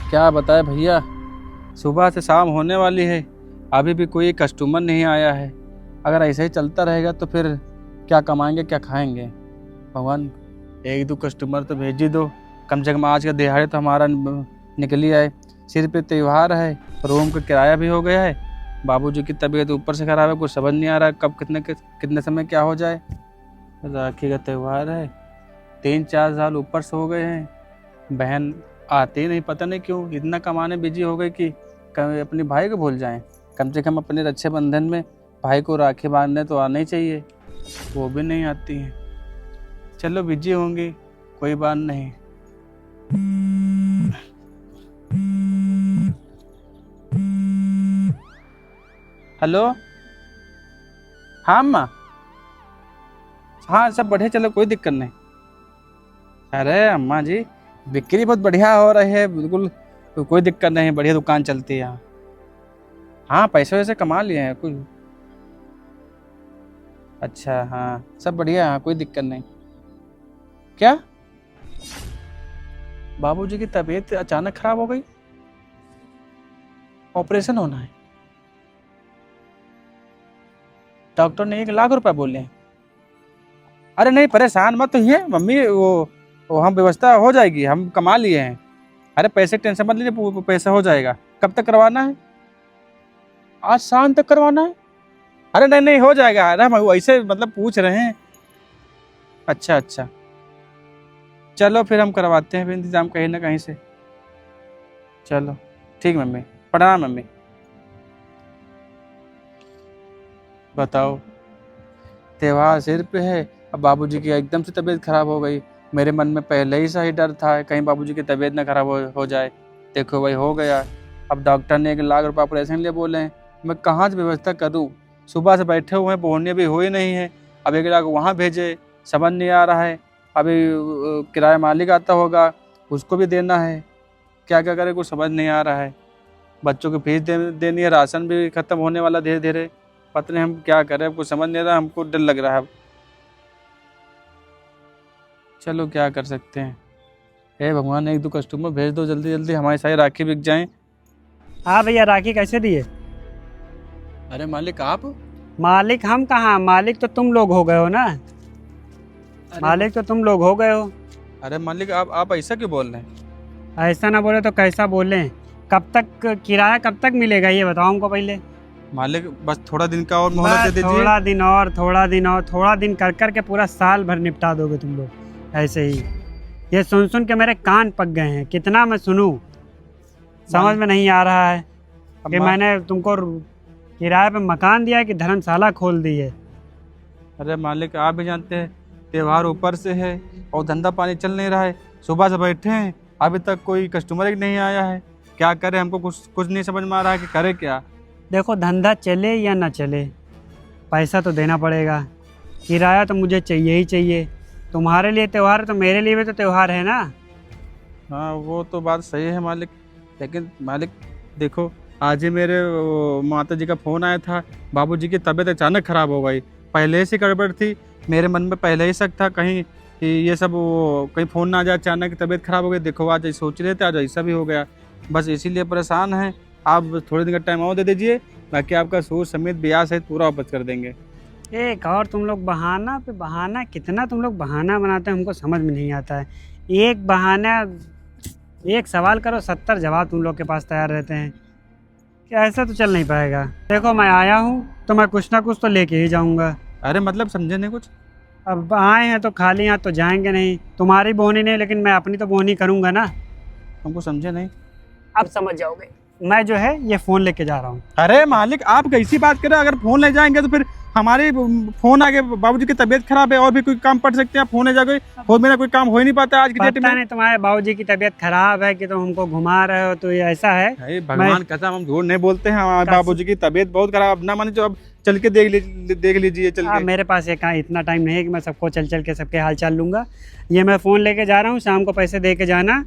क्या बताए भैया, सुबह से शाम होने वाली है, अभी भी कोई कस्टमर नहीं आया है। अगर ऐसे ही चलता रहेगा तो फिर क्या कमाएंगे क्या खाएंगे। भगवान एक दो कस्टमर तो भेज ही दो, कम से कम आज का दिहाड़ी तो हमारा निकल ही आए। सिर पे त्यौहार है, रूम का किराया भी हो गया है, बाबूजी की तबीयत ऊपर से खराब है, कुछ समझ नहीं आ रहा कब कितने समय क्या हो जाए। राखी का त्यौहार है, 3-4 साल ऊपर से हो गए हैं, बहन आती नहीं, पता नहीं क्यों इतना कमाने बिजी हो गई कि कभी अपने भाई को भूल जाएं। कम से कम अपने रक्षाबंधन में भाई को राखी बांधने तो आना ही चाहिए, वो भी नहीं आती हैं। चलो बिजी होंगी, कोई बात नहीं। हेलो, हाँ अम्मा, हाँ सब बढ़िया, चलो कोई दिक्कत नहीं। अरे अम्मा जी, बिक्री बहुत बढ़िया हो रही है, बिल्कुल कोई दिक्कत नहीं, बढ़िया दुकान चलती है यहाँ। हाँ पैसे वैसे कमा लिए हैं कुछ। अच्छा हाँ सब बढ़िया है, हाँ कोई दिक्कत नहीं। क्या बाबूजी की तबीयत अचानक खराब हो गई, ऑपरेशन होना है, डॉक्टर ने 1 लाख रुपए बोले हैं। अरे नहीं परेशान मत होइए मम्मी, वो हम व्यवस्था हो जाएगी, हम कमा लिए हैं। अरे पैसे की टेंशन मत लीजिए, पैसा हो जाएगा। कब तक करवाना है? आज शाम तक करवाना है? अरे नहीं नहीं हो जाएगा। अरे हम ऐसे मतलब पूछ रहे हैं। अच्छा अच्छा, चलो फिर हम करवाते हैं फिर इंतजाम कहीं ना कहीं से। चलो ठीक मम्मी, प्रणाम मम्मी। बताओ, त्योहार सिर पे है, अब बाबूजी की एकदम से तबीयत खराब हो गई। मेरे मन में पहले ही सा ही डर था कहीं बाबूजी की तबीयत ना खराब हो जाए। देखो भाई हो गया। अब डॉक्टर ने 1 लाख रुपए ऑपरेशन लिए बोले हैं, मैं कहाँ से व्यवस्था करूँ? सुबह से बैठे हुए हैं, बोलने भी हुई नहीं है। अब 1 लाख वहाँ भेजे, समझ नहीं आ रहा है। अभी किराया मालिक आता होगा, उसको भी देना है, क्या क्या करे कुछ समझ नहीं आ रहा है। बच्चों की फीस देनी है, राशन भी खत्म होने वाला धीरे धीरे। पता नहीं हम क्या करें, अब कुछ समझ नहीं रहा, हमको डर लग रहा है। चलो क्या कर सकते हैं। हे भगवान, 1-2 कस्टमर भेज दो जल्दी जल्दी, हमारी सारी राखी बिक जाएं। हाँ भैया, राखी कैसे दिए? अरे मालिक आप? मालिक हम कहाँ, मालिक तो तुम लोग हो गए हो ना। मालिक तो तुम लोग हो गए हो। अरे मालिक आप ऐसा क्यों बोल रहे हैं? ऐसा ना बोले तो कैसा बोले? कब तक किराया कब तक मिलेगा ये बताओ हमको पहले। मालिक बस थोड़ा दिन का और मोहलत दे बस दीजिए। थोड़ा दिन और, थोड़ा दिन और, थोड़ा दिन कर कर के पूरा साल भर निपटा दोगे तुम लोग ऐसे ही। ये सुन सुन के मेरे कान पक गए हैं, कितना मैं सुनूं, समझ में नहीं आ रहा है कि मैंने तुमको किराए पे मकान दिया है कि धर्मशाला खोल दी है। अरे मालिक आप भी जानते हैं त्योहार ऊपर से है और धंधा पानी चल नहीं रहा है। सुबह से बैठे हैं, अभी तक कोई कस्टमर ही नहीं आया है। क्या करें, हमको कुछ नहीं समझ में आ रहा है कि करे क्या। देखो धंधा चले या ना चले, पैसा तो देना पड़ेगा, किराया तो मुझे चाहिए ही चाहिए। तुम्हारे लिए त्यौहार है तो मेरे लिए भी तो त्यौहार है ना। हाँ वो तो बात सही है मालिक, लेकिन मालिक देखो आज ही मेरे माता जी का फ़ोन आया था, बाबूजी की तबीयत अचानक ख़राब हो गई। पहले से गड़बड़ थी, मेरे मन में पहले ही शक था कहीं ये सब कहीं फ़ोन ना आ जाए, अचानक तबीयत ख़राब हो गई। देखो आज सोच रहे थे, आज ऐसा भी हो गया। बस इसीलिए परेशान हैं। आप थोड़े दिन का टाइम और दे दीजिए, बाकी आपका सूद समेत ब्याज सहित पूरा वापस कर देंगे। एक और तुम लोग बहाना पे बहाना, कितना तुम लोग बहाना बनाते हैं हमको समझ में नहीं आता है। एक बहाना, एक सवाल करो 70 जवाब तुम लोग के पास तैयार रहते हैं। क्या ऐसा तो चल नहीं पाएगा। देखो मैं आया हूँ तो मैं कुछ ना कुछ तो लेके ही जाऊँगा। अरे मतलब समझे नहीं कुछ? अब आए हैं तो खाली हाथ तो जाएंगे नहीं। तुम्हारी बोहनी नहीं, लेकिन मैं अपनी तो बोहनी करूँगा ना। हमको समझे नहीं। अब समझ जाओगे। मैं जो है ये फ़ोन लेके जा रहा हूँ। अरे मालिक आप कैसी बात करें, अगर फ़ोन ले जाएंगे तो फिर हमारी फ़ोन आगे बाबूजी की तबीयत खराब है और भी कोई काम पड़ सकते हैं, फ़ोन ले जाओगे और मेरा कोई काम हो ही नहीं पाता आज की डेट पता में। नहीं तुम्हारे बाबूजी की तबीयत खराब है कि तुम हमको घुमा रहे हो, तो ये ऐसा है। भाई भगवान कसम हम झूठ नहीं बोलते हैं, हमारे बाबूजी की तबीयत बहुत खराब। अब ना माने तो अब चल के देख लीजिए चल के। मेरे पास इतना टाइम नहीं है कि मैं सबको चल चल के सबके हाल चाल लूँगा। ये मैं फ़ोन लेके जा रहा हूँ, शाम को पैसे दे के जाना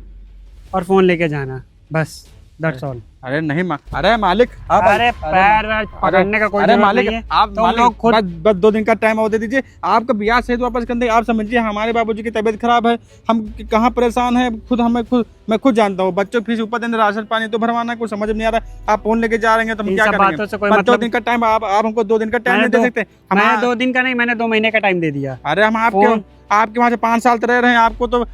और फ़ोन लेके जाना, बस दैट्स ऑल। अरे नहीं अरे मालिक आप अरे पैर वैर पकड़ने का कोई अरे जरूरत मालिक नहीं है। आप तुम मालिक लोग खुद बस 2 दिन का टाइम और दे दीजिए। आपका ब्याह सहित वापस कर देंगे। आप समझिए हमारे बाबूजी की तबीयत खराब है, हम कहाँ परेशान है खुद, मैं खुद जानता हूँ। बच्चों की फीस ऊपर देने, राशन पानी तो भरवाना, कुछ समझ नहीं आ रहा। आप फोन लेके जा रहे हैं तो हम इन क्या सब करेंगे? बातों से कोई बस 2 मतलब दिन का टाइम, आप हमको 2 दिन का टाइम मैंने नहीं दे दो- सकते? मैं 2 दिन का नहीं, मैंने 2 महीने का टाइम दे दिया। अरे हम आपके वहाँ से 5 साल रह रहे हैं, आपको तो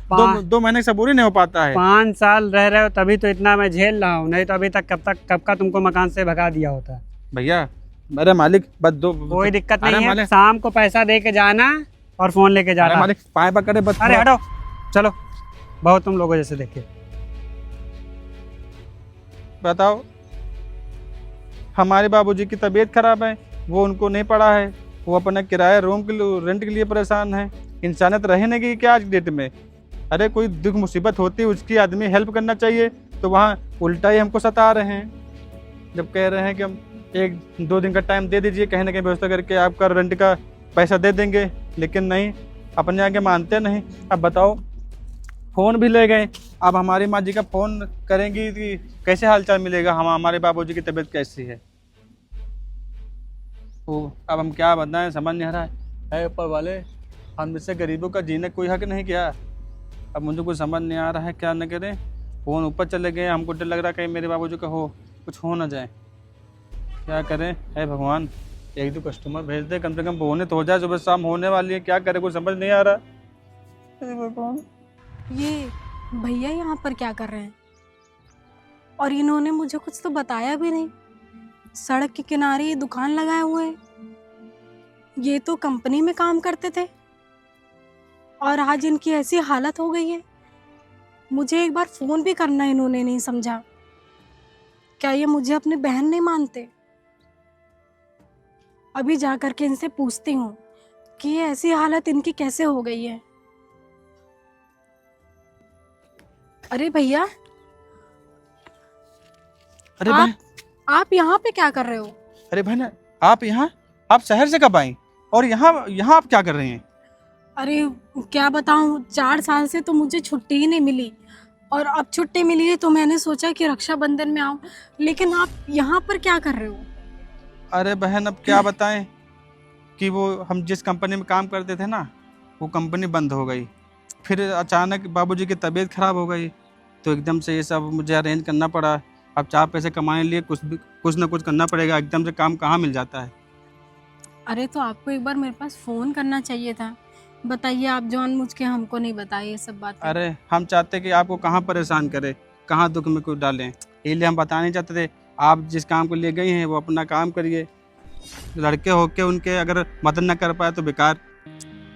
2 महीने से सबूरी नहीं हो पाता है। 5 साल रह रहे हो तभी तो इतना मैं झेल रहा हूँ, नहीं तो अभी तक कब का तुमको मकान से भगा दिया होता। भैया अरे मालिक बस कोई दिक्कत अरे नहीं है, मालिक, शाम को पैसा दे के जाना और फोन लेके अरे जाना। मालिक पाए पकड़े बस। अरे हटो, चलो, बहुत तुम लोगों जैसे देखे। बताओ, हमारे बाबूजी की तबीयत खराब है, वो उनको नहीं पड़ा है, वो अपना किराया रूम के लिए, रेंट के लिए परेशान है। इंसानियत रहने की क्या आज डेट में? अरे कोई दुख मुसीबत होती है उसकी आदमी हेल्प करना चाहिए, तो वहाँ उल्टा ही हमको सता रहे हैं। जब कह रहे हैं कि हम 1-2 दिन का टाइम दे दीजिए, कहीं ना कहीं व्यवस्था करके आपका रेंट का पैसा दे देंगे, लेकिन नहीं, अपने आगे मानते नहीं। अब बताओ, फ़ोन भी ले गए, अब हमारी माँ जी का फ़ोन करेंगी कि कैसे हालचाल मिलेगा, हमारे बाबूजी की तबीयत कैसी है? तो अब हम क्या बताएं, समझ नहीं आ रहा है। ऊपर वाले, हम जैसे गरीबों का जीने कोई हक नहीं किया। अब मुझे कुछ समझ नहीं आ रहा है क्या न करें। फ़ोन ऊपर चले गए, हमको डर लग रहा है कहीं मेरे बाबूजी का कुछ हो ना जाए। क्या करें? हे भगवान, 1-2 कस्टमर भेज दे, कम से कम बोने तो हो जाए, सुबह शाम होने वाली है, क्या करें कुछ समझ नहीं आ रहा। हे भगवान, ये भैया यहाँ पर क्या कर रहे हैं? और इन्होंने मुझे कुछ तो बताया भी नहीं। सड़क के किनारे ये दुकान लगाए हुए हैं। ये तो कंपनी में काम करते थे और आज इनकी ऐसी हालत हो गई है। मुझे एक बार फोन भी करना इन्होंने नहीं समझा। क्या ये मुझे अपनी बहन नहीं मानते? अभी जा करके इनसे पूछती हूँ कि ये ऐसी हालत इनकी कैसे हो गई है। अरे भैया, अरे बहन, आप यहाँ पे क्या कर रहे हो? अरे बहन, आप शहर से कब आई और यहाँ आप क्या कर रहे हैं? अरे क्या बताऊँ, 4 साल से तो मुझे छुट्टी ही नहीं मिली और अब छुट्टी मिली है तो मैंने सोचा कि रक्षाबंधन में आऊँ, लेकिन आप यहाँ पर क्या कर रहे हो? अरे बहन, अब क्या बताएं कि वो हम जिस कंपनी में काम करते थे ना, वो कंपनी बंद हो गई। फिर अचानक बाबूजी की तबीयत खराब हो गई, तो एकदम से ये सब मुझे अरेंज करना पड़ा। अब 4 पैसे कमाने के लिए कुछ ना कुछ करना पड़ेगा, एकदम से काम कहाँ मिल जाता है। अरे तो आपको एक बार मेरे पास फ़ोन करना चाहिए था। बताइए, आप जानबूझ के हमको नहीं बताइए ये सब बातें। अरे हम चाहते कि आपको कहाँ परेशान करें, कहाँ दुख में कुछ डालें, इसलिए हम बता नहीं चाहते थे। आप जिस काम को लिए गई हैं वो अपना काम करिए, लड़के होके उनके अगर मदद न कर पाए तो बेकार।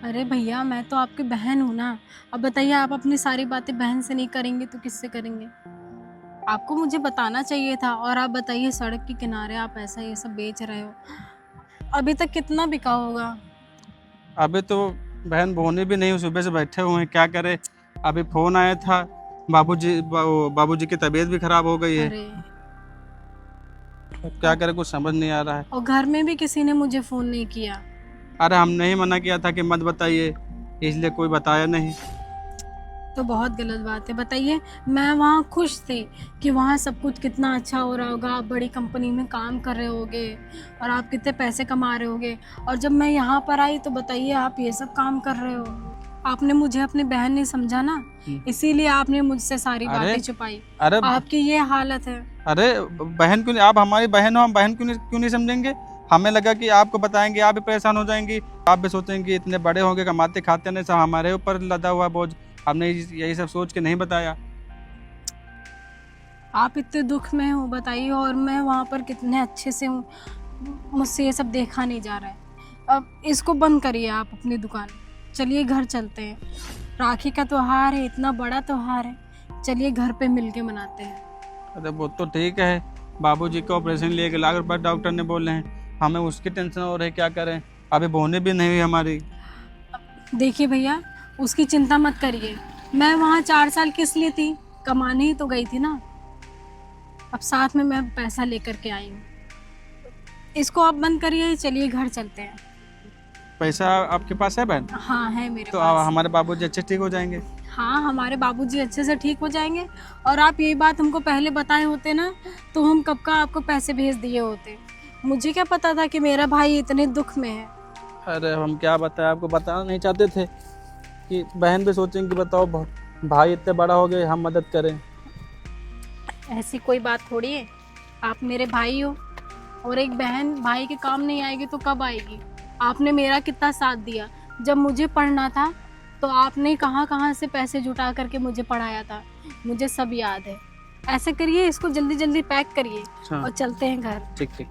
अरे भैया, मैं तो आपकी बहन हूँ ना। अब बताइए, आप अपनी सारी बातें बहन से नहीं करेंगे तो किससे करेंगे? आपको मुझे बताना चाहिए था। और आप बताइए, सड़क के किनारे आप ऐसा ये सब बेच रहे हो, अभी तक कितना बिका होगा? अभी तो बहन बोने भी नहीं, सुबह से बैठे हुए हैं, क्या करें। अभी फ़ोन आया था, बाबूजी की तबीयत भी खराब हो गई है। अरे, क्या करें कुछ समझ नहीं आ रहा है। और घर में भी किसी ने मुझे फ़ोन नहीं किया। अरे हमने ही मना किया था कि मत बताइए, इसलिए कोई बताया नहीं। तो बहुत गलत बात है। बताइए, मैं वहाँ खुश थी कि वहाँ सब कुछ कितना अच्छा हो रहा होगा, आप बड़ी कंपनी में काम कर रहे होगे और आप कितने पैसे कमा रहे होगे, और जब मैं यहाँ पर आई तो बताइए आप ये सब काम कर रहे हो। आपने मुझे अपनी बहन नहीं समझा ना, इसीलिए आपने मुझसे सारी बातें छुपाई। अरे आपकी ये हालत है। अरे बहन क्यों नहीं, आप हमारी बहन हो, हम बहन क्यों नहीं समझेंगे? हमें लगा कि आपको बताएंगे आप भी परेशान हो जाएंगी, आप भी सोचेंगे इतने बड़े होंगे, कमाते खाते नहीं, सब हमारे ऊपर लदा हुआ बोझ। हमने यही सब सोच के नहीं बताया। आप इतने दुख में हो, बताइए, और मैं वहाँ पर कितने अच्छे से हूँ, मुझसे ये सब देखा नहीं जा रहा है। अब इसको बंद करिए आप अपनी दुकान, चलिए घर चलते हैं। राखी का त्योहार है, इतना बड़ा त्योहार है, चलिए घर पे मिलके मनाते हैं। अरे वो तो ठीक है, बाबूजी का ऑपरेशन लिए 1 लाख रुपये डॉक्टर ने बोले हैं, हमें उसकी टेंशन हो रही है, क्या करें। अभी बोने भी नहीं हुई हमारी। देखिए भैया, उसकी चिंता मत करिए। मैं वहाँ 4 साल किस लिए थी? कमाने ही तो गई थी ना। अब साथ में मैं पैसा लेकर के आई हूँ। इसको आप बंद करिए, चलिए घर चलते हैं। पैसा आपके पास है बहन? हाँ है मेरे तो पास। हमारे बाबूजी अच्छे ठीक हो जाएंगे। हाँ, हमारे बाबूजी अच्छे से ठीक हो जाएंगे। और आप यही बात हमको पहले बताए होते ना, तो हम कब का आपको पैसे भेज दिए होते। मुझे क्या पता था कि मेरा भाई इतने दुख में है। अरे हम क्या बताएं, आपको बताना नहीं चाहते थे कि बहन भी सोचेंगे कि बताओ भाई इतने बड़ा हो गए, हम मदद करें। ऐसी कोई बात थोड़ी है, आप मेरे भाई हो, और एक बहन भाई के काम नहीं आएगी तो कब आएगी। आपने मेरा कितना साथ दिया। जब मुझे पढ़ना था तो आपने कहाँ कहाँ से पैसे जुटा करके मुझे पढ़ाया था, मुझे सब याद है। ऐसे करिए, इसको जल्दी जल्दी पैक करिए अच्छा। और चलते हैं घर। ठीक ठीक।